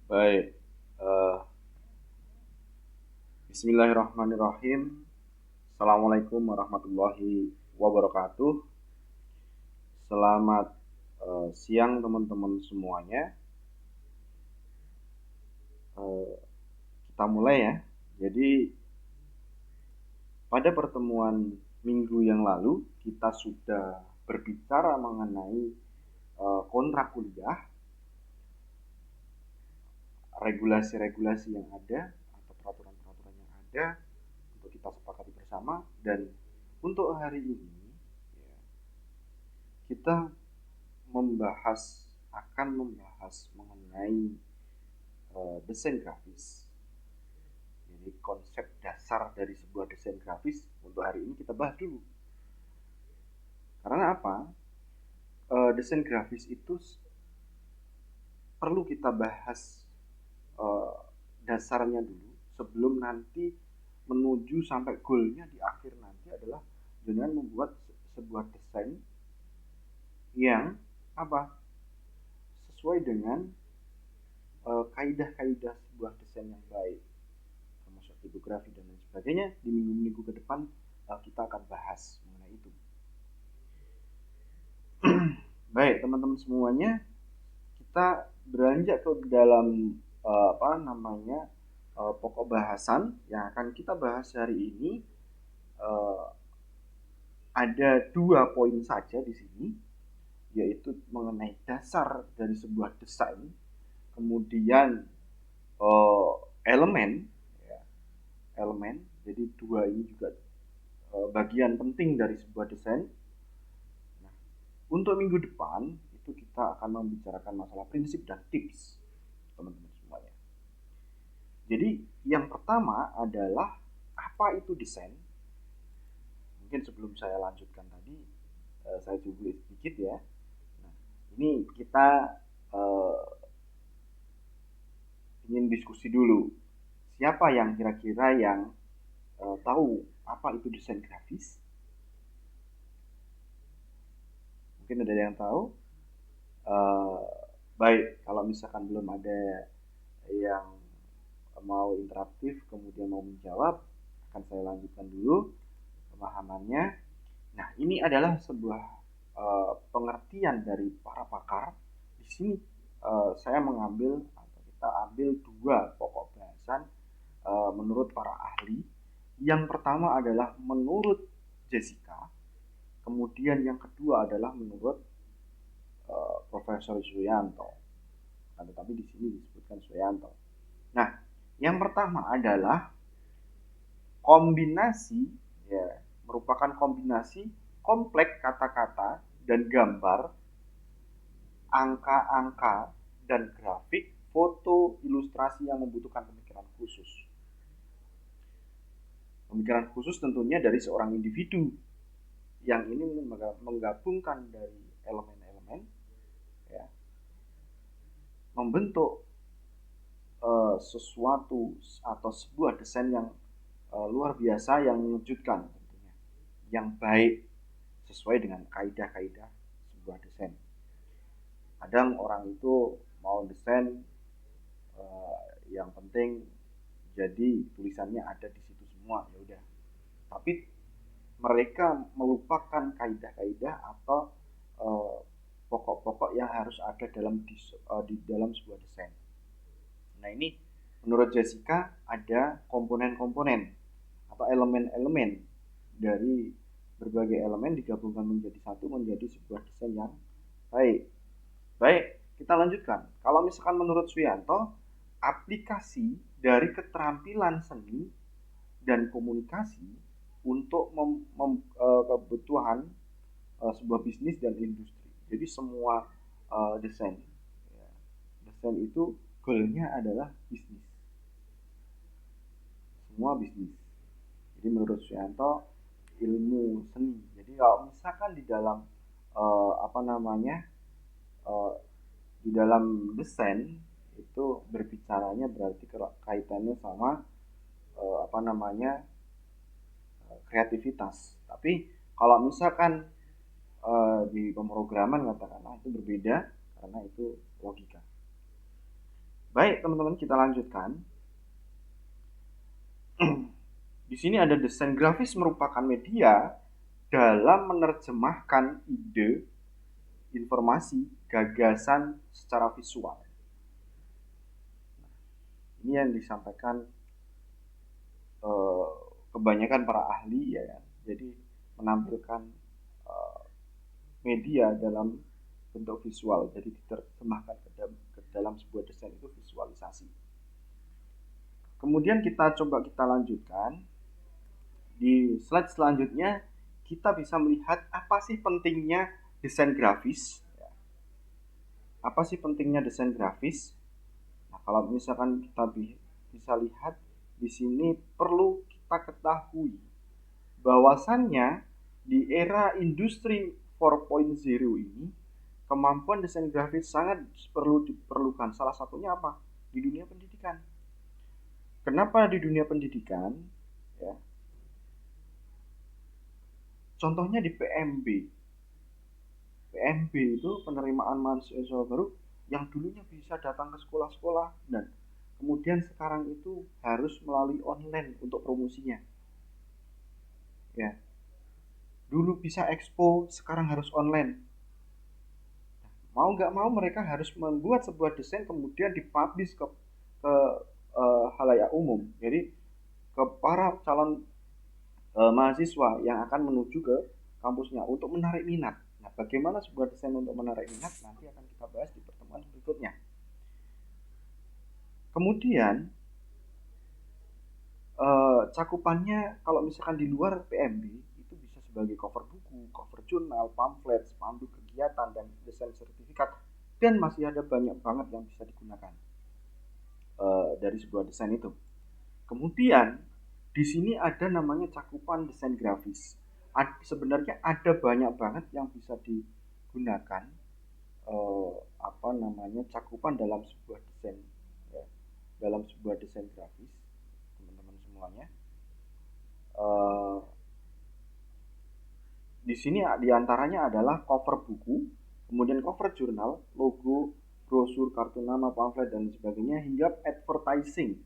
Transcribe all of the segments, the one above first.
Baik, eh, Bismillahirrahmanirrahim. Assalamualaikum warahmatullahi wabarakatuh. Selamat siang teman-teman semuanya. Eh, kita mulai ya. Jadi pada pertemuan minggu yang lalu kita sudah berbicara mengenai kontrak kuliah, regulasi-regulasi yang ada atau peraturan-peraturan yang ada untuk kita sepakati bersama. Dan untuk hari ini ya, kita akan membahas mengenai desain grafis. Jadi konsep dasar dari sebuah desain grafis untuk hari ini kita bahas dulu. Karena apa? Desain grafis itu perlu kita bahas eh, dasarnya dulu sebelum nanti menuju sampai goalnya di akhir nanti adalah dengan membuat sebuah desain yang apa sesuai dengan kaidah-kaidah sebuah desain yang baik, termasuk tipografi dan lain sebagainya. Di minggu-minggu ke depan kita akan bahas mengenai itu. Baik teman-teman semuanya, kita beranjak ke dalam apa namanya pokok bahasan yang akan kita bahas hari ini. Uh, ada 2 poin saja di sini, yaitu mengenai dasar dari sebuah desain, kemudian uh, elemen, ya, elemen. Jadi dua ini juga bagian penting dari sebuah desain. Nah, untuk minggu depan itu kita akan membicarakan masalah prinsip dan tips, teman-teman semuanya. Jadi yang pertama adalah apa itu desain. Mungkin sebelum saya lanjutkan tadi, saya juga sedikit ya. Nah, ini kita uh, ingin diskusi dulu. Siapa yang kira-kira yang tahu apa itu desain grafis? Mungkin ada yang tahu. Uh, Baik, kalau misalkan belum ada yang mau interaktif kemudian mau menjawab, akan saya lanjutkan dulu pemahamannya. Nah, ini adalah sebuah pengertian dari para pakar. Di sini saya mengambil atau kita ambil 2 pokok bahasan menurut para ahli. Yang pertama adalah menurut Jessica, kemudian yang kedua adalah menurut Profesor Suyanto. Nah, tetapi di sini disebutkan Suyanto. Nah, yang pertama adalah kombinasi, ya, merupakan kombinasi kompleks kata-kata dan gambar, angka-angka dan grafik, foto, ilustrasi yang membutuhkan pemikiran khusus. Pemikiran khusus tentunya dari seorang individu yang ini menggabungkan dari elemen-elemen, ya, membentuk sesuatu atau sebuah desain yang luar biasa, yang mengejutkan tentunya, yang baik sesuai dengan kaidah-kaidah sebuah desain. Kadang orang itu mau desain yang penting jadi tulisannya ada di situ semua, ya udah. Tapi mereka melupakan kaidah-kaidah atau pokok-pokok yang harus ada di dalam sebuah desain. Nah, ini menurut Jessica ada komponen-komponen atau elemen-elemen dari berbagai elemen digabungkan menjadi satu, menjadi sebuah desain yang baik. Baik, kita lanjutkan. Kalau misalkan menurut Suyanto, aplikasi dari keterampilan seni dan komunikasi untuk kebutuhan sebuah bisnis dan industri. Jadi semua desain, ya, desain itu goalnya adalah bisnis. Semua bisnis. Jadi menurut Suyanto, ilmu seni. Jadi kalau misalkan di dalam apa namanya uh, di dalam desain itu berbicaranya berarti kaitannya sama apa namanya kreativitas. Tapi kalau misalkan di pemrograman katakanlah itu berbeda karena itu logika. Baik, teman-teman, kita lanjutkan. Di sini ada desain grafis merupakan media dalam menerjemahkan ide, informasi, gagasan secara visual. Ini yang disampaikan kebanyakan para ahli, ya kan. Jadi menampilkan media dalam bentuk visual, jadi diterjemahkan ke dalam sebuah desain itu visualisasi. Kemudian kita lanjutkan. Di slide selanjutnya kita bisa melihat apa sih pentingnya desain grafis. Apa sih pentingnya desain grafis? Nah, kalau misalkan kita bisa lihat di sini, perlu kita ketahui bahwasannya di era industri 4.0 ini kemampuan desain grafis sangat diperlukan. Salah satunya apa? Di dunia pendidikan. Kenapa di dunia pendidikan? Ya. Contohnya di PMB. PMB itu penerimaan mahasiswa baru yang dulunya bisa datang ke sekolah-sekolah dan kemudian sekarang itu harus melalui online untuk promosinya. Ya. Dulu bisa expo, sekarang harus online. Mau nggak mau mereka harus membuat sebuah desain kemudian dipublish ke halayak umum. Jadi ke para calon mahasiswa yang akan menuju ke kampusnya untuk menarik minat. Nah, bagaimana sebuah desain untuk menarik minat nanti akan kita bahas di pertemuan berikutnya. Kemudian cakupannya kalau misalkan di luar PMB itu bisa sebagai cover buku, cover jurnal, pamflet, spanduk kegiatan, dan desain sertifikat, dan masih ada banyak banget yang bisa digunakan dari sebuah desain itu. Kemudian di sini ada namanya cakupan desain grafis. Sebenarnya ada banyak banget yang bisa digunakan cakupan dalam sebuah desain, ya, dalam sebuah desain grafis, teman-teman semuanya. Di sini diantaranya adalah cover buku, kemudian cover jurnal, logo, brosur, kartu nama, pamflet, dan sebagainya, hingga advertising.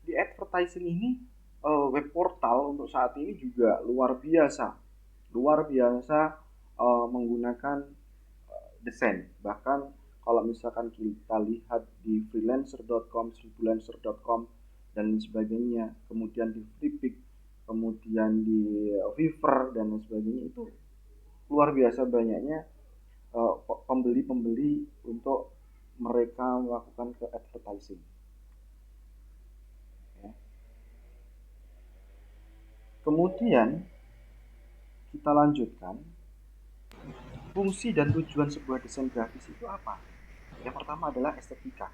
Di advertising ini web portal untuk saat ini juga luar biasa menggunakan desain. Bahkan kalau misalkan kita lihat di freelancer.com, seribulancer.com, dan sebagainya, kemudian di Freepik, kemudian di Fiverr, dan sebagainya, itu luar biasa banyaknya pembeli-pembeli untuk mereka melakukan ke advertising. Kemudian kita lanjutkan, fungsi dan tujuan sebuah desain grafis itu apa? Yang pertama adalah estetika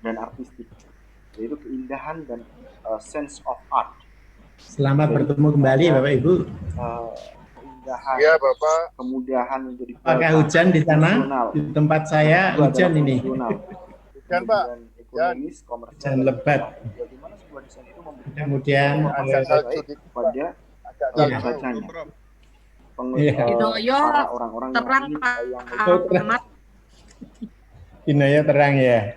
dan artistik, yaitu keindahan dan sense of art. Selamat bertemu kembali Bapak Ibu. Keindahan, ya Bapak. Kemudahan untuk dibaca. Apakah hujan di sana? Di tempat saya hujan ini. Hujan Pak. Ekonomis, komersial, hujan lebat. Bagaimana sebuah desain itu memberikan kemudian kepada pembacanya. Para orang-orang terang yang Inoyo terang ya.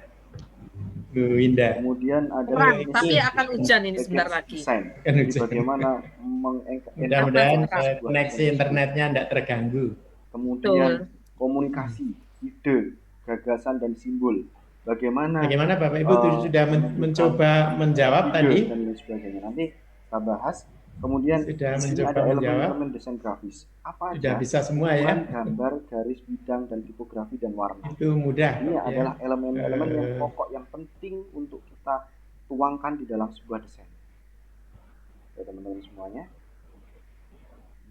Bu Indah. Kemudian ada terang, tapi akan hujan ini sebentar lagi. Bagaimana mudah-mudahan koneksi internetnya tidak terganggu. Kemudian komunikasi, ide, gagasan, dan simbol. Bagaimana Bapak Ibu sudah mencoba menjawab tadi? Dan sebagainya. Nanti kita bahas. Kemudian sudah ada elemen-elemen desain grafis. Apa sudah aja? Bisa semua ya? Gambar, garis, bidang, dan tipografi dan warna. Itu mudah. Ini adalah elemen-elemen yang pokok, yang penting untuk kita tuangkan di dalam sebuah desain. Ya, teman-teman semuanya.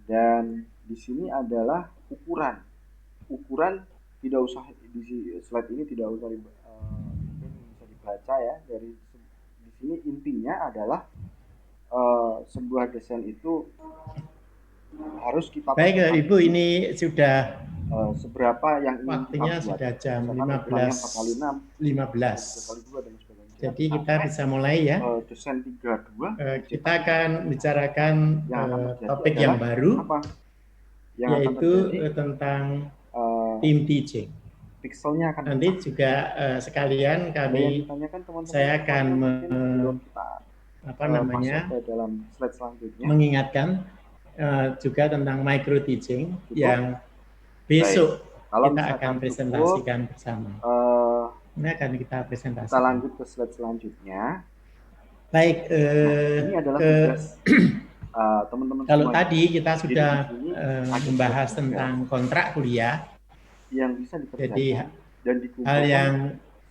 Dan di sini adalah ukuran. Ukuran tidak usah di slide ini tidak usah bisa dibaca ya. Dari di sini intinya adalah sebuah desain itu harus kita baik Ibu, ini sudah seberapa yang ingin waktunya kita buat. Sudah jam 15. Jadi kita bisa mulai ya. Desain 32. Kita akan bicarakan topik yang baru, apa? Yaitu tentang tim teaching. pixelnya akan nanti pecah. juga sekalian Ada yang kami ditanyakan teman-teman saya akan semuanya, mungkin sebelum kita masuk ke dalam slide selanjutnya. mengingatkan juga tentang micro teaching Cukup? yang besok Kalau kita misalkan akan cukup, presentasikan bersama. Ini akan kita kita presentasikan. lanjut ke slide selanjutnya. Baik, Ini adalah tugas teman-teman kalau semuanya. tadi kita sudah Jadi di sini ada membahas tugas tentang kontrak kuliah, yang bisa dikerjakan jadi dan hal dikumpulkan yang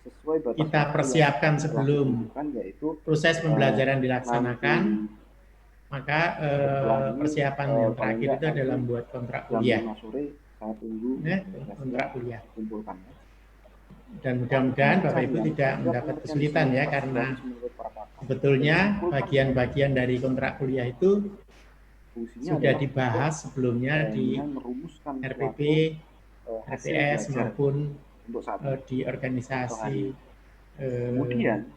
sesuai batas kita waktu persiapkan yang telah sebelum ditentukan, yaitu proses pembelajaran nanti dilaksanakan, maka setelah ini, persiapan yang paling terakhir nggak itu adalah nanti membuat kontrak jam kuliah. 5 sore saya tunggu Kontrak kuliah. kumpulkan. Dan mudah-mudahan Bapak Ibu tidak mendapat kesulitan ya, karena sebetulnya bagian-bagian dari kontrak kuliah itu sudah dibahas sebelumnya di RPP, RPS maupun di organisasi kemudian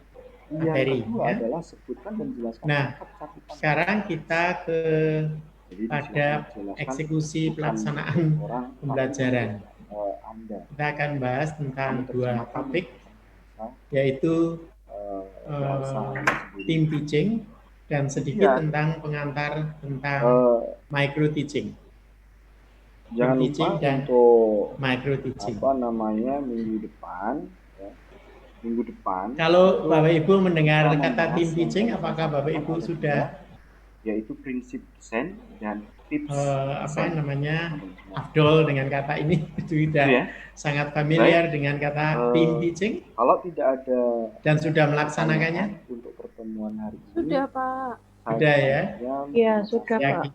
materi. yang kedua Ya. adalah sebutkan dan jelaskan. Nah, sekarang kita pada eksekusi pelaksanaan pembelajaran. Kita akan bahas tentang dua topik, yaitu team teaching dan sedikit tentang pengantar tentang micro teaching. Jangan team lupa teaching dan untuk micro teaching. minggu depan. Kalau Bapak Ibu mendengar kata team teaching, apakah Bapak Ibu sudah yaitu prinsip desain dan tips afdol dengan kata ini, sudah sangat familiar dengan kata team teaching? Kalau tidak ada dan sudah melaksanakannya untuk pertemuan hari ini. Sudah, Pak. Sudah ya? Ya, sudah, Pak.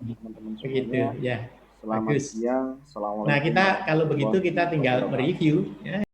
Begitu ya. Selamat siang. Nah, kita kalau begitu kita tinggal mereview ya.